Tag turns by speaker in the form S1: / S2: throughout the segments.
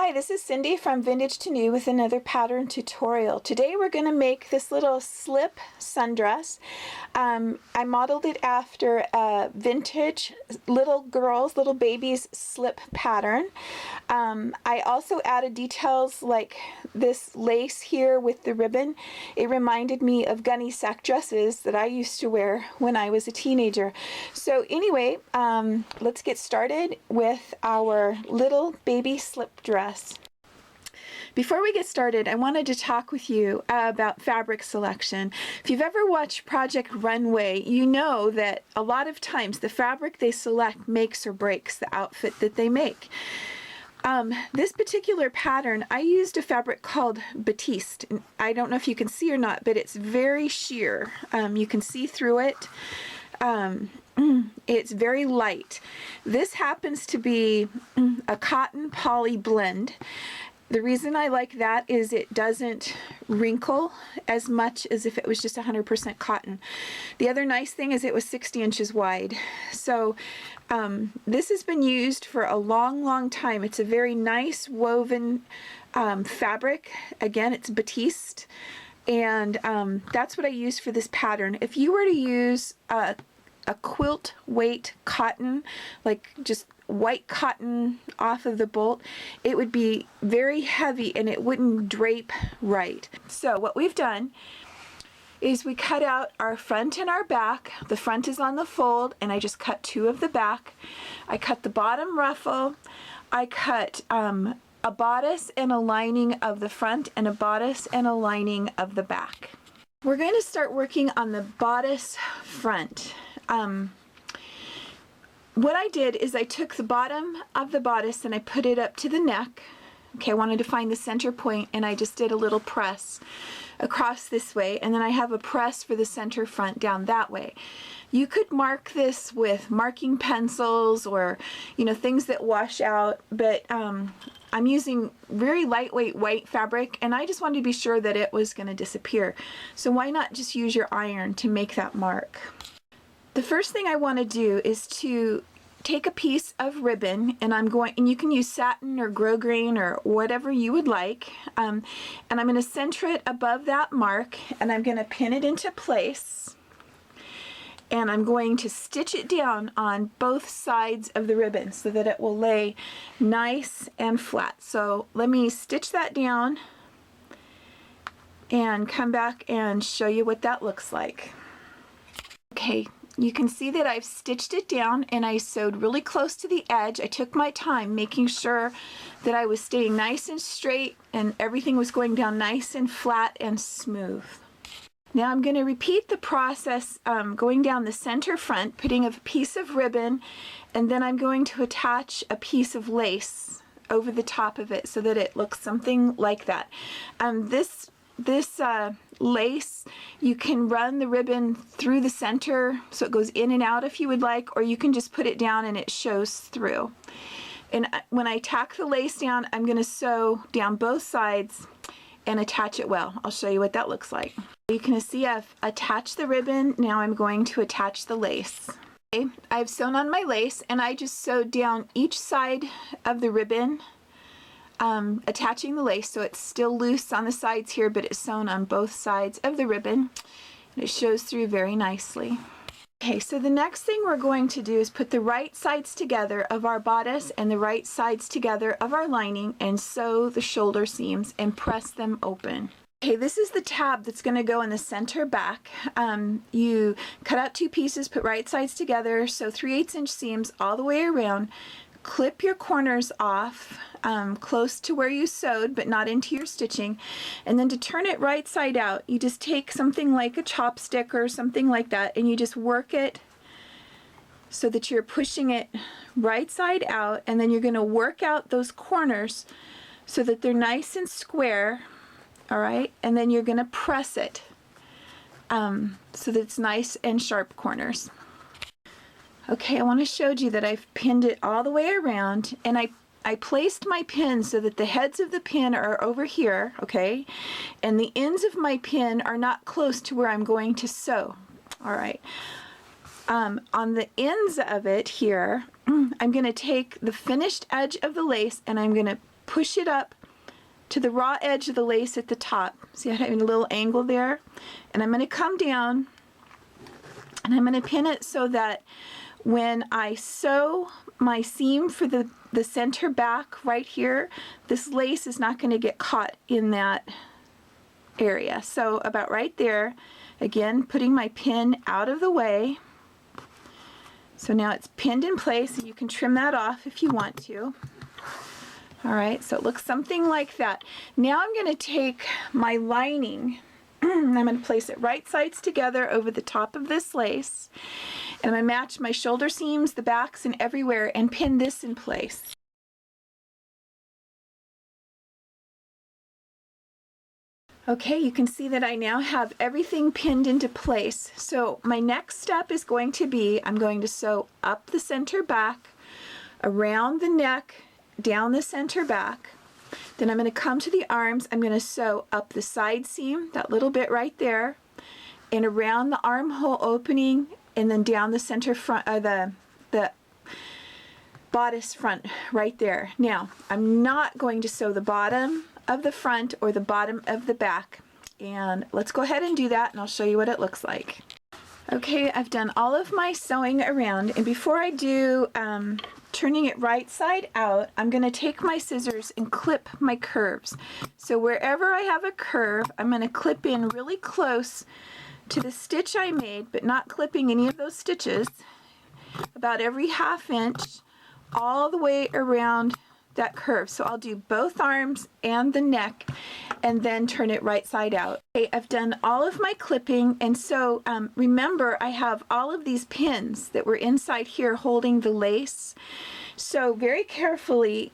S1: Hi, this is Cindy from Vintage to New with another pattern tutorial. Today we're going to make this little slip sundress. I modeled it after a vintage little babies slip pattern. I also added details like this lace here with the ribbon. It reminded me of Gunne Sax dresses that I used to wear when I was a teenager. So anyway, let's get started with our little baby slip dress. Before we get started, I wanted to talk with you about fabric selection. If you've ever watched Project Runway, you know that a lot of times the fabric they select makes or breaks the outfit that they make. This particular pattern, I used a fabric called Bodice. I don't know if you can see or not, but it's very sheer. You can see through it. It's very light. This happens to be a cotton poly blend. The reason I like that is it doesn't wrinkle as much as if it was just 100% cotton. The other nice thing is it was 60 inches wide. So this has been used for a long time. It's a very nice woven fabric. Again, it's Bodice, and that's what I use for this pattern. If you were to use a quilt weight cotton, like just white cotton off of the bolt, it would be very heavy and it wouldn't drape right. So what we've done is we cut out our front and our back. The front is on the fold and I just cut two of the back. I cut the bottom ruffle. I cut a bodice and a lining of the front and a bodice and a lining of the back. We're going to start working on the bodice front. What I did is I took the bottom of the bodice and I put it up to the neck. Okay, I wanted to find the center point and I just did a little press across this way, and then I have a press for the center front down that way. You could mark this with marking pencils or, you know, things that wash out, but I'm using very lightweight white fabric and I just wanted to be sure that it was going to disappear. So why not just use your iron to make that mark? The first thing I want to do is to take a piece of ribbon, and you can use satin or grosgrain or whatever you would like, and I'm going to center it above that mark, and I'm going to pin it into place, and I'm going to stitch it down on both sides of the ribbon so that it will lay nice and flat. So let me stitch that down and come back and show you what that looks like. Okay. You can see that I've stitched it down and I sewed really close to the edge. I took my time making sure that I was staying nice and straight and everything was going down nice and flat and smooth. Now I'm going to repeat the process going down the center front, putting a piece of ribbon, and then I'm going to attach a piece of lace over the top of it so that it looks something like that. This lace, you can run the ribbon through the center so it goes in and out if you would like, or you can just put it down and it shows through. And when I tack the lace down, I'm going to sew down both sides and attach it well. I'll show you what that looks like. You can see I've attached the ribbon. Now I'm going to attach the lace. Okay, I've sewn on my lace and I just sewed down each side of the ribbon, attaching the lace so it's still loose on the sides here, but it's sewn on both sides of the ribbon and it shows through very nicely. Okay, so the next thing we're going to do is put the right sides together of our bodice and the right sides together of our lining and sew the shoulder seams and press them open. Okay, this is the tab that's going to go in the center back. You cut out two pieces, put right sides together, sew 3/8 inch seams all the way around. Clip your corners off close to where you sewed but not into your stitching, and then to turn it right side out you just take something like a chopstick or something like that and you just work it so that you're pushing it right side out, and then you're going to work out those corners so that they're nice and square. Alright, and then you're going to press it so that it's nice and sharp corners. Okay, I want to show you that I've pinned it all the way around, and I placed my pin so that the heads of the pin are over here, okay, and the ends of my pin are not close to where I'm going to sew. Alright, on the ends of it here, I'm going to take the finished edge of the lace and I'm going to push it up to the raw edge of the lace at the top. See, I'm having a little angle there. And I'm going to come down and I'm going to pin it so that when I sew my seam for the center back right here, this lace is not going to get caught in that area. So about right there, again, putting my pin out of the way. So now it's pinned in place, and you can trim that off if you want to. All right, so it looks something like that. Now I'm going to take my lining and I'm going to place it right sides together over the top of this lace. And I'm going to match my shoulder seams, the backs, and everywhere, and pin this in place. Okay, you can see that I now have everything pinned into place. So my next step is going to be, I'm going to sew up the center back, around the neck, down the center back. Then I'm going to come to the arms. I'm going to sew up the side seam, that little bit right there, and around the armhole opening, and then down the center front, the bodice front right there. Now, I'm not going to sew the bottom of the front or the bottom of the back. And let's go ahead and do that, and I'll show you what it looks like. Okay, I've done all of my sewing around, and before I do turning it right side out, I'm going to take my scissors and clip my curves. So wherever I have a curve, I'm going to clip in really close to the stitch I made, but not clipping any of those stitches, about every 1/2 inch all the way around that curve. So I'll do both arms and the neck and then turn it right side out. Okay, I've done all of my clipping, and so remember, I have all of these pins that were inside here holding the lace. So very carefully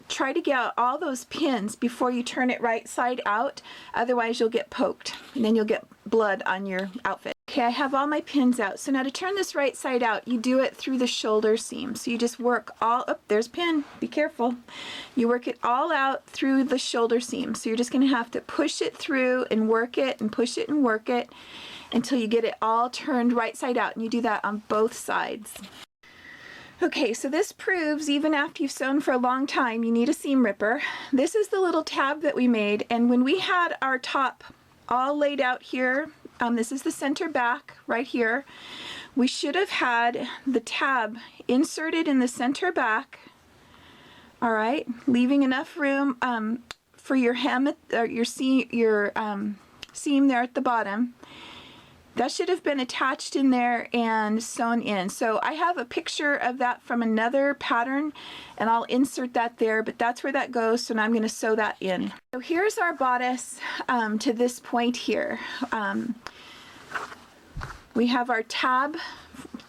S1: try to get out all those pins before you turn it right side out, otherwise you'll get poked and then you'll get blood on your outfit. Okay, I have all my pins out. So now to turn this right side out, you do it through the shoulder seam. So you just work all up, there's pin, be careful. You work it all out through the shoulder seam. So you're just going to have to push it through and work it and push it and work it until you get it all turned right side out, and you do that on both sides. Okay, so this proves even after you've sewn for a long time, you need a seam ripper. This is the little tab that we made, and when we had our top all laid out here, this is the center back right here, we should have had the tab inserted in the center back, all right, leaving enough room for your hem, or your seam there at the bottom. That should have been attached in there and sewn in. So I have a picture of that from another pattern, and I'll insert that there, but that's where that goes, so now I'm going to sew that in. So here's our bodice to this point here. We have our tab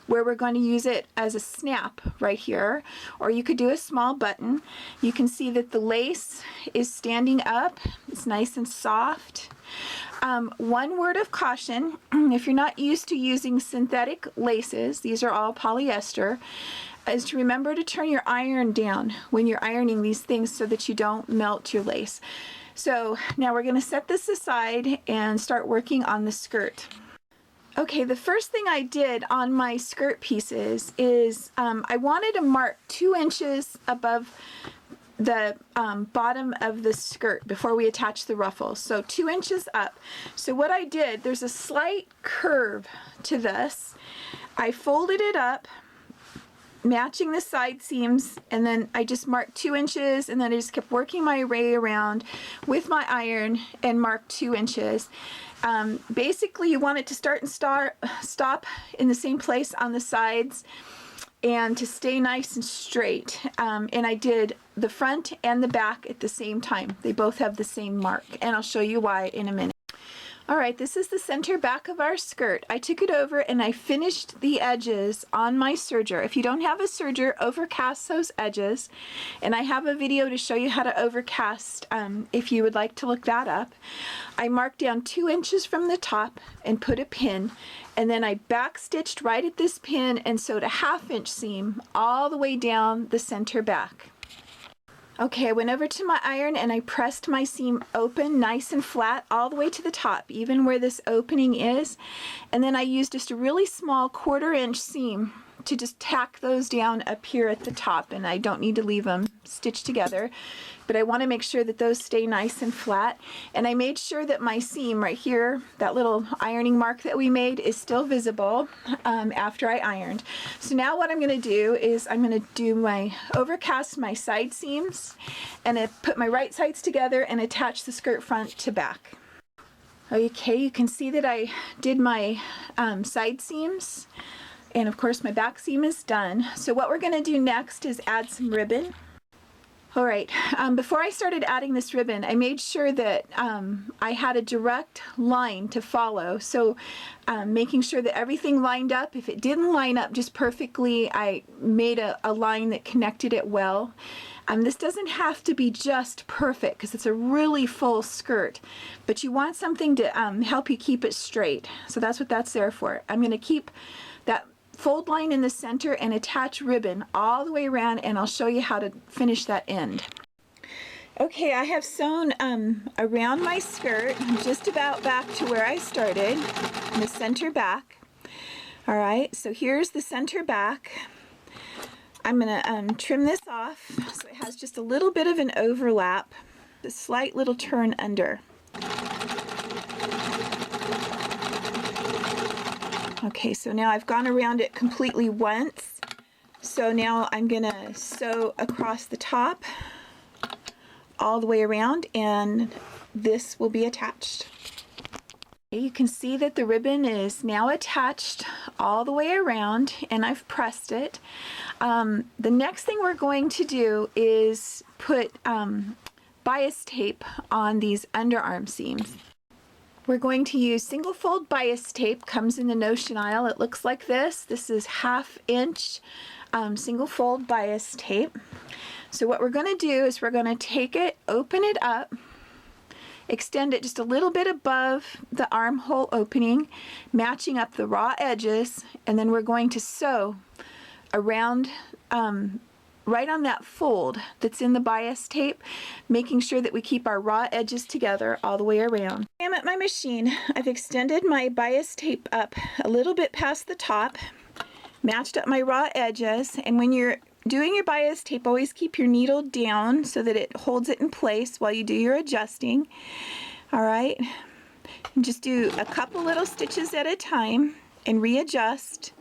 S1: where we're going to use it as a snap right here, or you could do a small button. You can see that the lace is standing up. It's nice and soft. One word of caution, if you're not used to using synthetic laces, these are all polyester, is to remember to turn your iron down when you're ironing these things so that you don't melt your lace. So now we're going to set this aside and start working on the skirt. Okay, the first thing I did on my skirt pieces is I wanted to mark 2 inches above the bottom of the skirt before we attach the ruffles, so 2 inches up. So what I did, there's a slight curve to this. I folded it up, matching the side seams, and then I just marked 2 inches, and then I just kept working my way around with my iron and marked 2 inches. Basically, you want it to start and stop in the same place on the sides, and to stay nice and straight. And I did the front and the back at the same time. They both have the same mark, and I'll show you why in a minute. All right, this is the center back of our skirt. I took it over and I finished the edges on my serger. If you don't have a serger, overcast those edges. And I have a video to show you how to overcast if you would like to look that up. I marked down 2 inches from the top and put a pin. And then I back stitched right at this pin and sewed a 1/2 inch seam all the way down the center back. Okay, I went over to my iron and I pressed my seam open nice and flat all the way to the top, even where this opening is. And then I used just a really small 1/4 inch seam to just tack those down up here at the top, and I don't need to leave them stitched together, but I want to make sure that those stay nice and flat. And I made sure that my seam right here, that little ironing mark that we made, is still visible after I ironed. So now what I'm going to do is I'm going to overcast my side seams, and I put my right sides together and attach the skirt front to back. Okay, you can see that I did my side seams, and of course my back seam is done. So what we're going to do next is add some ribbon. All right, before I started adding this ribbon, I made sure that I had a direct line to follow. So making sure that everything lined up. If it didn't line up just perfectly, I made a line that connected it well. This doesn't have to be just perfect because it's a really full skirt, but you want something to help you keep it straight. So that's what that's there for. I'm going to keep that fold line in the center and attach ribbon all the way around, and I'll show you how to finish that end. Okay, I have sewn around my skirt, just about back to where I started, in the center back. All right, so here's the center back. I'm going to trim this off so it has just a little bit of an overlap, a slight little turn under. Okay, so now I've gone around it completely once. So now I'm going to sew across the top all the way around, and this will be attached. You can see that the ribbon is now attached all the way around, and I've pressed it. The next thing we're going to do is put bias tape on these underarm seams. We're going to use single fold bias tape, comes in the notion aisle. It looks like this. This is 1/2 inch single fold bias tape. So what we're going to do is we're going to take it, open it up, extend it just a little bit above the armhole opening, matching up the raw edges, and then we're going to sew around right on that fold that's in the bias tape, making sure that we keep our raw edges together all the way around. I'm at my machine. I've extended my bias tape up a little bit past the top, matched up my raw edges, and when you're doing your bias tape, always keep your needle down so that it holds it in place while you do your adjusting. All right, and just do a couple little stitches at a time and readjust,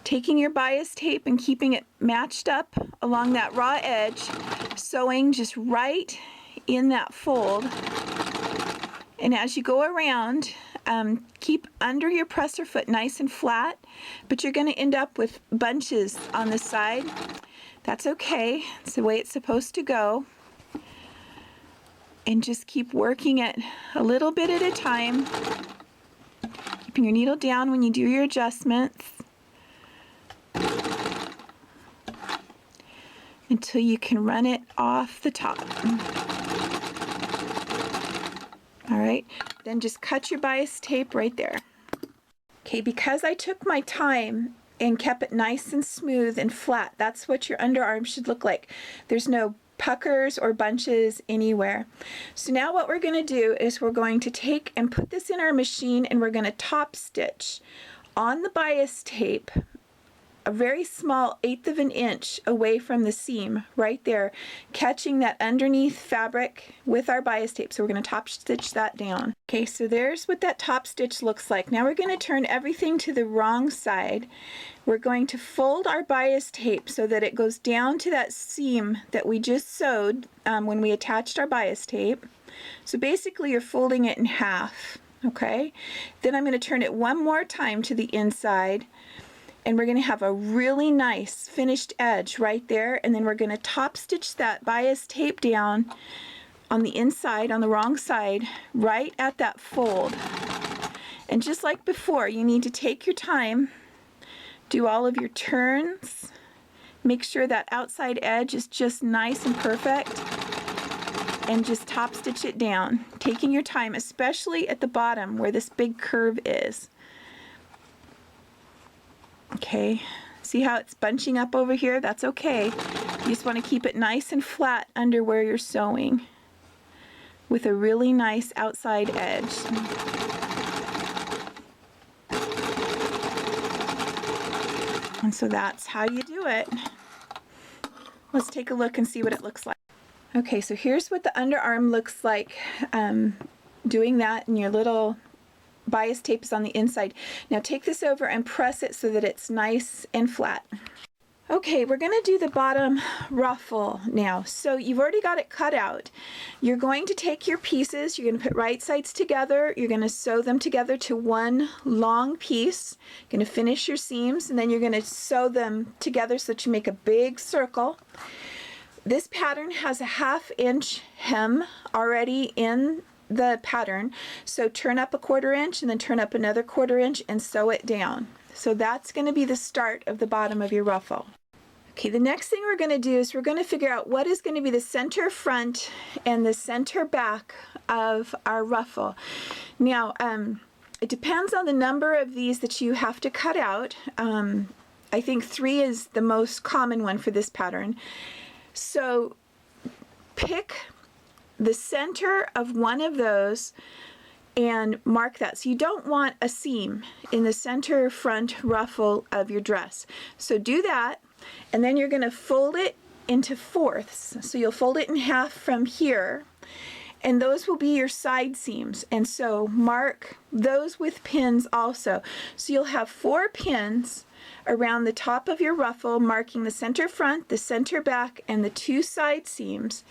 S1: taking your bias tape and keeping it matched up along that raw edge, sewing just right in that fold. And as you go around, keep under your presser foot nice and flat, but you're going to end up with bunches on the side. That's okay. It's the way it's supposed to go. And just keep working it a little bit at a time, keeping your needle down when you do your adjustments, until you can run it off the top. All right, then just cut your bias tape right there. Okay, because I took my time and kept it nice and smooth and flat, that's what your underarm should look like. There's no puckers or bunches anywhere. So now what we're going to do is we're going to take and put this in our machine, and we're going to top stitch on the bias tape a very small 1/8 of an inch away from the seam right there, catching that underneath fabric with our bias tape. So we're going to top stitch that down. Okay, so there's what that top stitch looks like. Now we're going to turn everything to the wrong side. We're going to fold our bias tape so that it goes down to that seam that we just sewed when we attached our bias tape. So basically you're folding it in half. Okay, then I'm going to turn it one more time to the inside, and we're going to have a really nice finished edge right there, and then we're going to top stitch that bias tape down on the inside, on the wrong side, right at that fold. And just like before, you need to take your time, do all of your turns, make sure that outside edge is just nice and perfect, and just top stitch it down, taking your time, especially at the bottom where this big curve is. Okay, see how it's bunching up over here? That's okay. You just want to keep it nice and flat under where you're sewing with a really nice outside edge. And so that's how you do it. Let's take a look and see what it looks like. Okay, so here's what the underarm looks like doing that, and your little bias tape is on the inside. Now take this over and press it so that it's nice and flat. Okay, we're going to do the bottom ruffle now. So you've already got it cut out. You're going to take your pieces, you're going to put right sides together, you're going to sew them together to one long piece. You're going to finish your seams, and then you're going to sew them together so that you make a big circle. This pattern has a 1/2 inch hem already in the pattern, so turn up a 1/4 inch and then turn up another 1/4 inch and sew it down. So that's going to be the start of the bottom of your ruffle. Okay, the next thing we're going to do is we're going to figure out what is going to be the center front and the center back of our ruffle. Now, it depends on the number of these that you have to cut out. I think 3 is the most common one for this pattern. So pick the center of one of those and mark that. So you don't want a seam in the center front ruffle of your dress. So do that, and then you're going to fold it into 4ths. So you'll fold it in half from here, and those will be your side seams. And so mark those with pins also. So you'll have 4 pins around the top of your ruffle, marking the center front, the center back, and the 2 side seams.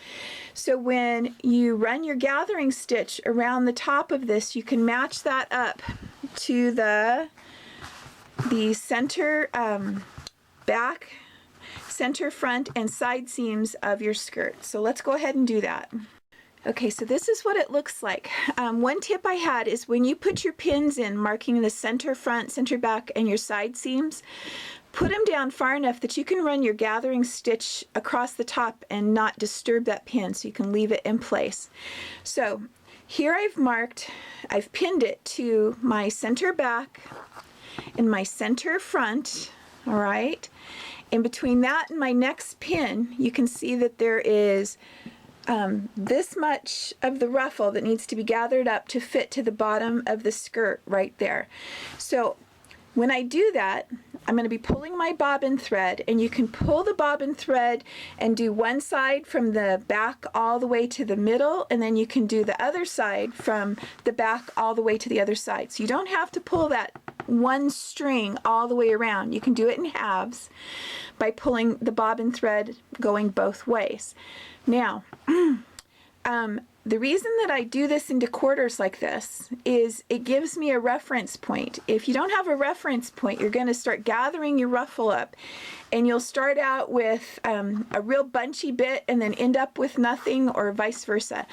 S1: So when you run your gathering stitch around the top of this, you can match that up to the center back, center front, and side seams of your skirt. So let's go ahead and do that. Okay, so this is what it looks like. One tip I had is when you put your pins in, marking the center front, center back, and your side seams, put them down far enough that you can run your gathering stitch across the top and not disturb that pin, so you can leave it in place. So here I've pinned it to my center back and my center front, all right? And between that and my next pin, you can see that there is this much of the ruffle that needs to be gathered up to fit to the bottom of the skirt right there. So when I do that, I'm going to be pulling my bobbin thread, and you can pull the bobbin thread and do one side from the back all the way to the middle, and then you can do the other side from the back all the way to the other side. So you don't have to pull that one string all the way around. You can do it in halves by pulling the bobbin thread going both ways. Now, the reason that I do this into quarters like this is it gives me a reference point. If you don't have a reference point, you're going to start gathering your ruffle up, and you'll start out with a real bunchy bit and then end up with nothing, or vice versa.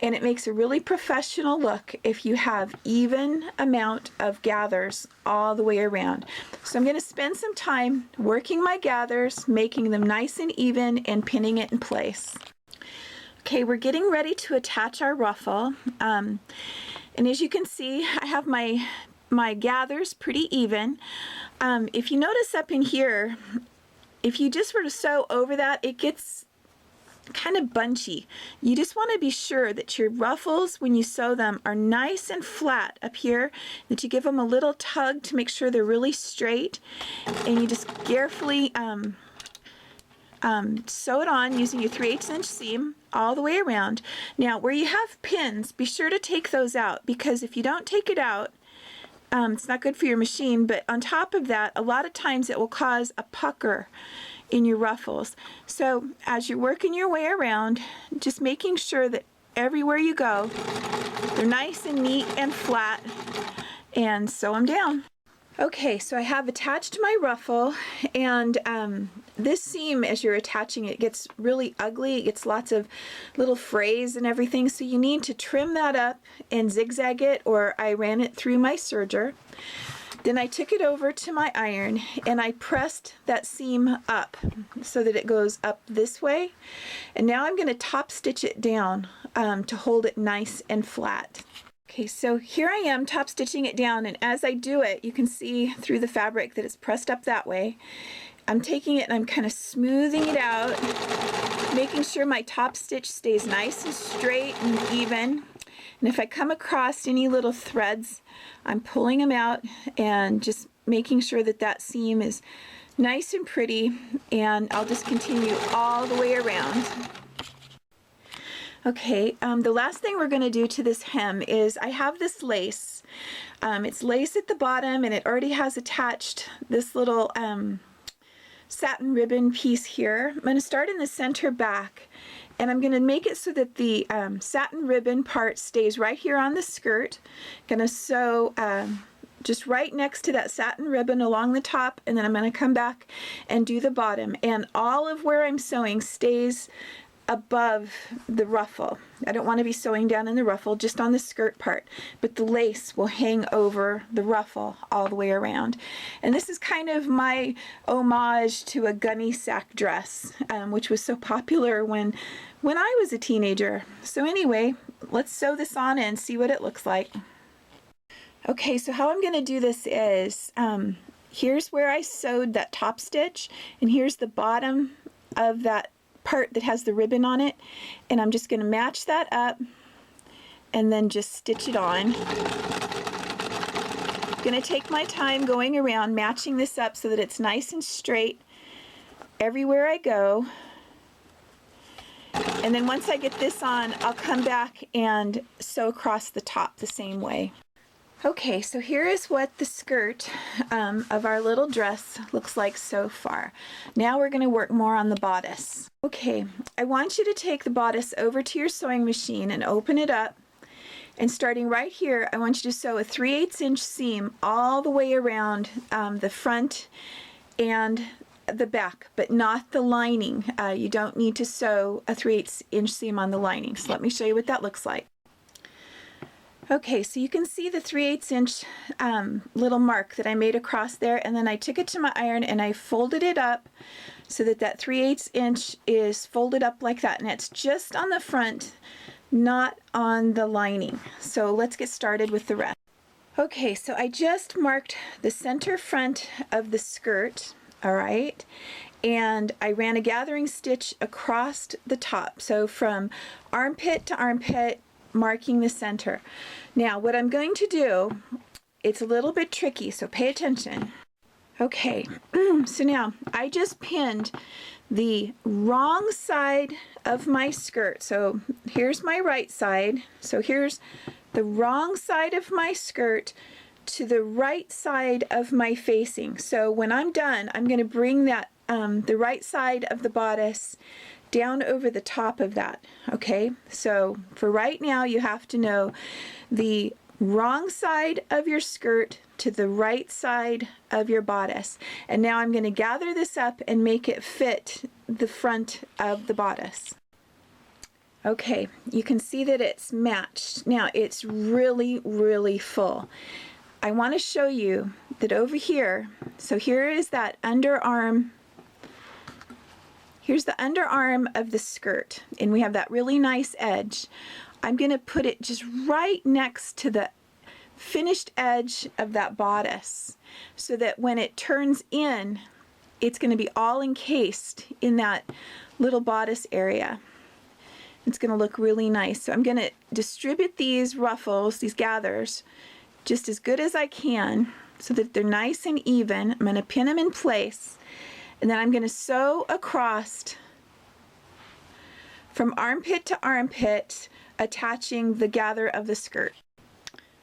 S1: And it makes a really professional look if you have even amount of gathers all the way around. So I'm going to spend some time working my gathers, making them nice and even, and pinning it in place. Okay, we're getting ready to attach our ruffle, and as you can see, I have my gathers pretty even. If you notice up in here, if you just were to sew over that, it gets kind of bunchy. You just want to be sure that your ruffles, when you sew them, are nice and flat up here, that you give them a little tug to make sure they're really straight, and you just carefully sew it on using your 3/8 inch seam all the way around. Now, where you have pins, be sure to take those out, because if you don't take it out, it's not good for your machine. But on top of that, a lot of times it will cause a pucker in your ruffles. So as you're working your way around, just making sure that everywhere you go, they're nice and neat and flat, and sew them down. Okay, so I have attached my ruffle, and this seam, as you're attaching it, gets really ugly. It gets lots of little frays and everything, so you need to trim that up and zigzag it, or I ran it through my serger. Then I took it over to my iron, and I pressed that seam up so that it goes up this way. And now I'm going to top stitch it down to hold it nice and flat. Okay, so here I am top stitching it down, and as I do it, you can see through the fabric that it's pressed up that way. I'm taking it and I'm kind of smoothing it out, making sure my top stitch stays nice and straight and even. And if I come across any little threads, I'm pulling them out and just making sure that that seam is nice and pretty, and I'll just continue all the way around. Okay, the last thing we're going to do to this hem is I have this lace. It's lace at the bottom, and it already has attached this little satin ribbon piece here. I'm going to start in the center back, and I'm going to make it so that the satin ribbon part stays right here on the skirt. Going to sew just right next to that satin ribbon along the top, and then I'm going to come back and do the bottom, and all of where I'm sewing stays above the ruffle. I don't want to be sewing down in the ruffle, just on the skirt part, but the lace will hang over the ruffle all the way around. And this is kind of my homage to a Gunne Sax dress, which was so popular when I was a teenager. So anyway, let's sew this on and see what it looks like. Okay, so how I'm going to do this is, here's where I sewed that top stitch, and here's the bottom of that part that has the ribbon on it, and I'm just going to match that up and then just stitch it on. I'm going to take my time going around matching this up so that it's nice and straight everywhere I go. And then once I get this on, I'll come back and sew across the top the same way. Okay, so here is what the skirt of our little dress looks like so far. Now we're going to work more on the bodice. Okay, I want you to take the bodice over to your sewing machine and open it up. And starting right here, I want you to sew a 3/8 inch seam all the way around the front and the back, but not the lining. You don't need to sew a 3/8 inch seam on the lining. So let me show you what that looks like. Okay, so you can see the 3/8 inch little mark that I made across there, and then I took it to my iron and I folded it up so that that 3/8 inch is folded up like that, and it's just on the front, not on the lining. So let's get started with the rest. Okay, so I just marked the center front of the skirt, all right, and I ran a gathering stitch across the top, so from armpit to armpit, marking the center. Now what I'm going to do, it's a little bit tricky, so pay attention. Okay, so now I just pinned the wrong side of my skirt. So here's my right side. So here's the wrong side of my skirt to the right side of my facing. So when I'm done, I'm going to bring that the right side of the bodice down over the top of that. Okay, so for right now you have to know the wrong side of your skirt to the right side of your bodice. And now I'm going to gather this up and make it fit the front of the bodice. Okay, you can see that it's matched. Now it's really, really full. I want to show you that over here, so here is that underarm. Here's the underarm of the skirt, and we have that really nice edge. I'm going to put it just right next to the finished edge of that bodice so that when it turns in, it's going to be all encased in that little bodice area. It's going to look really nice. So I'm going to distribute these ruffles, these gathers, just as good as I can so that they're nice and even. I'm going to pin them in place. And then I'm going to sew across from armpit to armpit, attaching the gather of the skirt.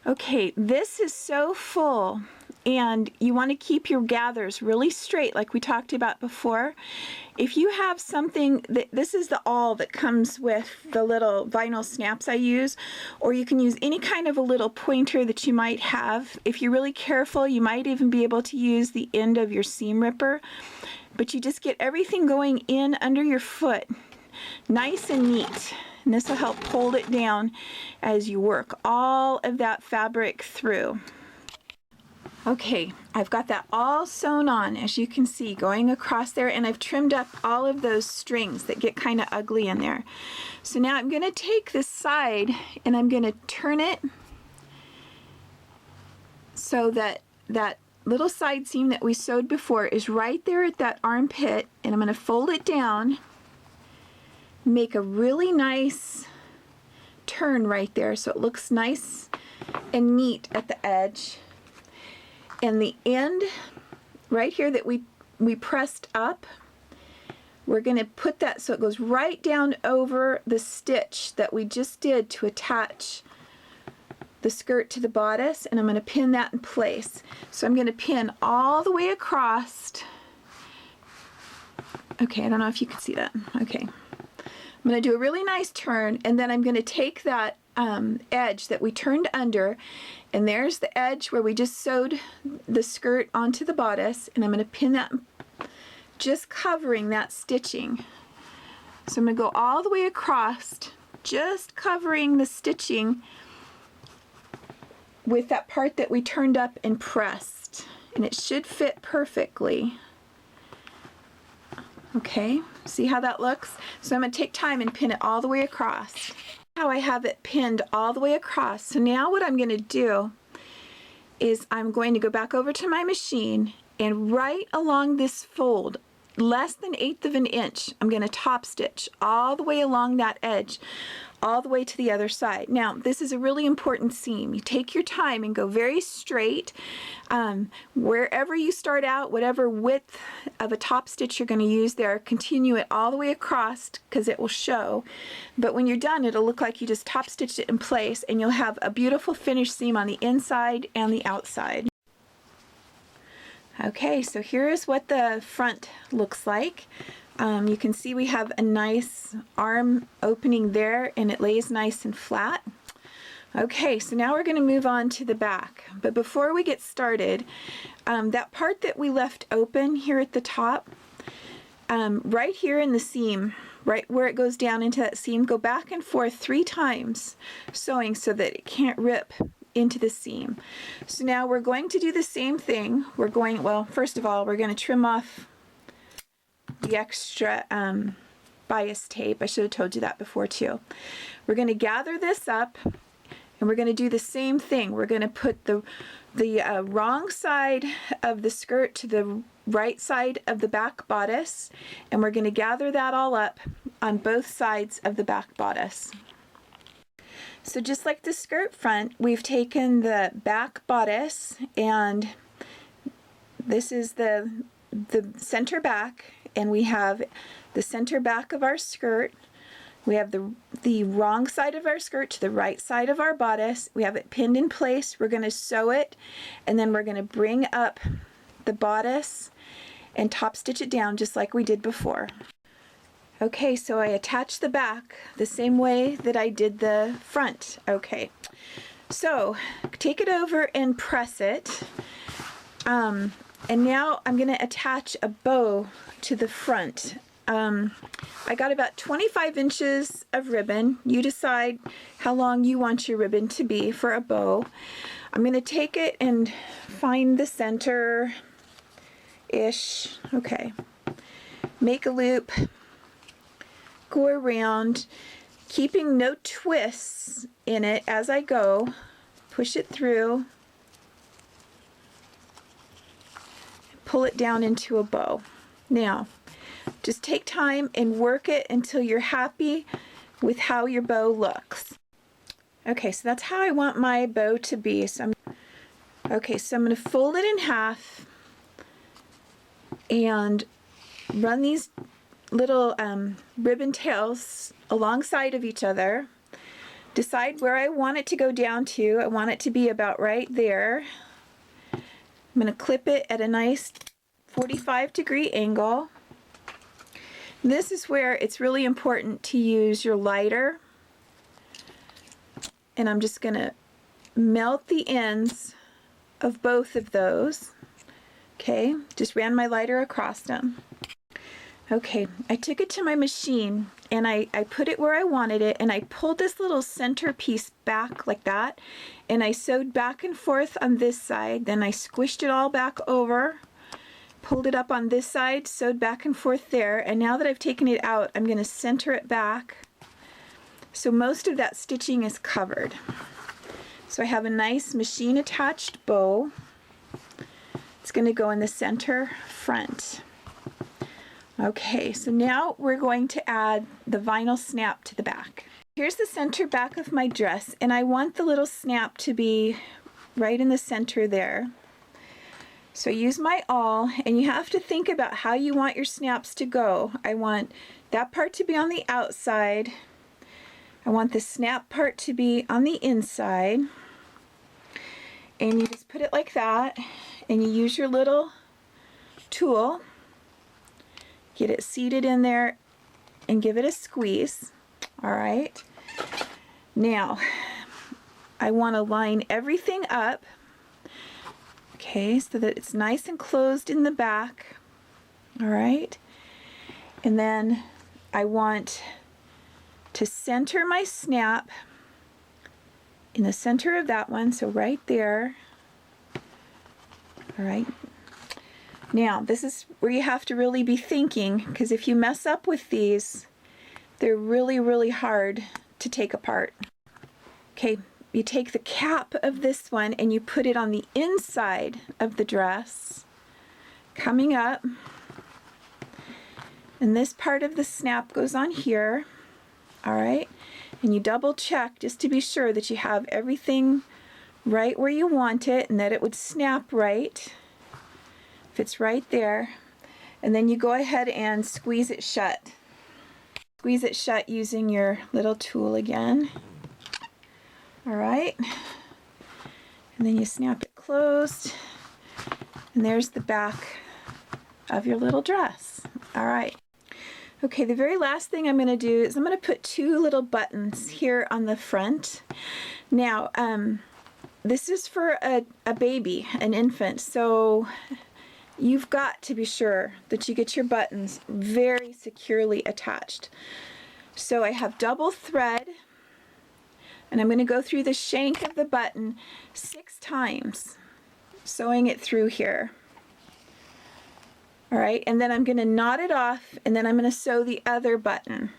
S1: Okay, this is so full, and you want to keep your gathers really straight like we talked about before. If you have something, this is the awl that comes with the little vinyl snaps I use, or you can use any kind of a little pointer that you might have. If you're really careful, you might even be able to use the end of your seam ripper. But you just get everything going in under your foot, nice and neat. And this will help hold it down as you work all of that fabric through. Okay, I've got that all sewn on, as you can see, going across there, and I've trimmed up all of those strings that get kind of ugly in there. So now I'm going to take this side and I'm going to turn it so that that little side seam that we sewed before is right there at that armpit, and I'm going to fold it down, make a really nice turn right there so it looks nice and neat at the edge. And the end right here that we pressed up, we're going to put that so it goes right down over the stitch that we just did to attach the skirt to the bodice, and I'm going to pin that in place. So I'm going to pin all the way across. Okay, I don't know if you can see that. Okay. I'm going to do a really nice turn, and then I'm going to take that edge that we turned under, and there's the edge where we just sewed the skirt onto the bodice, and I'm going to pin that, just covering that stitching. So I'm going to go all the way across, just covering the stitching with that part that we turned up and pressed, and it should fit perfectly. Okay, see how that looks? So I'm going to take time and pin it all the way across. How I have it pinned all the way across. So now what I'm going to do is I'm going to go back over to my machine, and right along this fold, less than 1/8 of an inch, I'm going to top stitch all the way along that edge, all the way to the other side. Now, this is a really important seam. You take your time and go very straight. Wherever you start out, whatever width of a top stitch you're going to use there, continue it all the way across because it will show. But when you're done, it'll look like you just top stitched it in place, and you'll have a beautiful finished seam on the inside and the outside. Okay, so here is what the front looks like. You can see we have a nice arm opening there, and it lays nice and flat. Okay, so now we're going to move on to the back. But before we get started, that part that we left open here at the top, right here in the seam, right where it goes down into that seam, go back and forth 3 times, sewing so that it can't rip into the seam. So now we're going to do the same thing. Well, first of all, we're going to trim off the extra bias tape. I should have told you that before too. We're going to gather this up, and we're going to do the same thing. We're going to put the wrong side of the skirt to the right side of the back bodice, and we're going to gather that all up on both sides of the back bodice. So just like the skirt front, we've taken the back bodice, and this is the center back, and we have the center back of our skirt. We have the wrong side of our skirt to the right side of our bodice. We have it pinned in place. We're going to sew it, and then we're going to bring up the bodice and top stitch it down just like we did before. Okay, so I attached the back the same way that I did the front. Okay, so take it over and press it. And now I'm going to attach a bow to the front. I got about 25 inches of ribbon. You decide how long you want your ribbon to be for a bow. I'm going to take it and find the center-ish. Okay, make a loop. Go around, keeping no twists in it as I go. Push it through. Pull it down into a bow. Now, just take time and work it until you're happy with how your bow looks. Okay, so that's how I want my bow to be. So I'm going to fold it in half and run these little ribbon tails alongside of each other. Decide where I want it to go down to. I want it to be about right there. I'm going to clip it at a nice 45-degree angle. This is where it's really important to use your lighter. And I'm just going to melt the ends of both of those. Okay, just ran my lighter across them. Okay, I took it to my machine, and I put it where I wanted it, and I pulled this little center piece back like that, and I sewed back and forth on this side. Then I squished it all back over, pulled it up on this side, sewed back and forth there, and now that I've taken it out, I'm going to center it back so most of that stitching is covered. So I have a nice machine attached bow. It's going to go in the center front. Okay, so now we're going to add the vinyl snap to the back. Here's the center back of my dress, and I want the little snap to be right in the center there. So use my awl, and you have to think about how you want your snaps to go. I want that part to be on the outside. I want the snap part to be on the inside. And you just put it like that, and you use your little tool, get it seated in there, and give it a squeeze. All right. Now, I want to line everything up, okay, so that it's nice and closed in the back. All right. And then I want to center my snap in the center of that one, so right there. All right. Now, this is where you have to really be thinking, because if you mess up with these, they're really, really hard to take apart. Okay, you take the cap of this one and you put it on the inside of the dress, coming up. And this part of the snap goes on here. All right, and you double check just to be sure that you have everything right where you want it and that it would snap right. If it's right there, and then you go ahead and squeeze it shut. Squeeze it shut using your little tool again. All right, and then you snap it closed, and there's the back of your little dress. All right. Okay, the very last thing I'm going to do is I'm going to put two little buttons here on the front. Now, this is for a baby, an infant, so you've got to be sure that you get your buttons very securely attached. So I have double thread, and I'm going to go through the shank of the button 6 times, sewing it through here. All right, and then I'm going to knot it off, and then I'm going to sew the other button.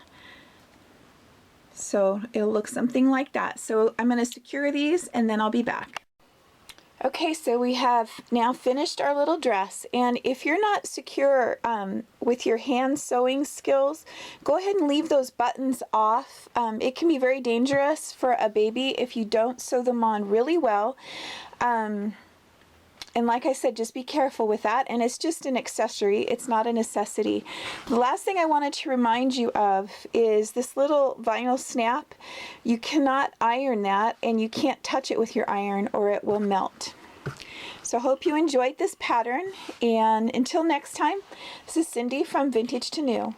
S1: So it'll look something like that. So I'm going to secure these, and then I'll be back. Okay, so we have now finished our little dress, and if you're not secure with your hand sewing skills, go ahead and leave those buttons off. It can be very dangerous for a baby if you don't sew them on really well. And like I said, just be careful with that, and it's just an accessory, it's not a necessity. The last thing I wanted to remind you of is this little vinyl snap. You cannot iron that, and you can't touch it with your iron or it will melt. So I hope you enjoyed this pattern, and until next time, this is Cindy from Vintage to New.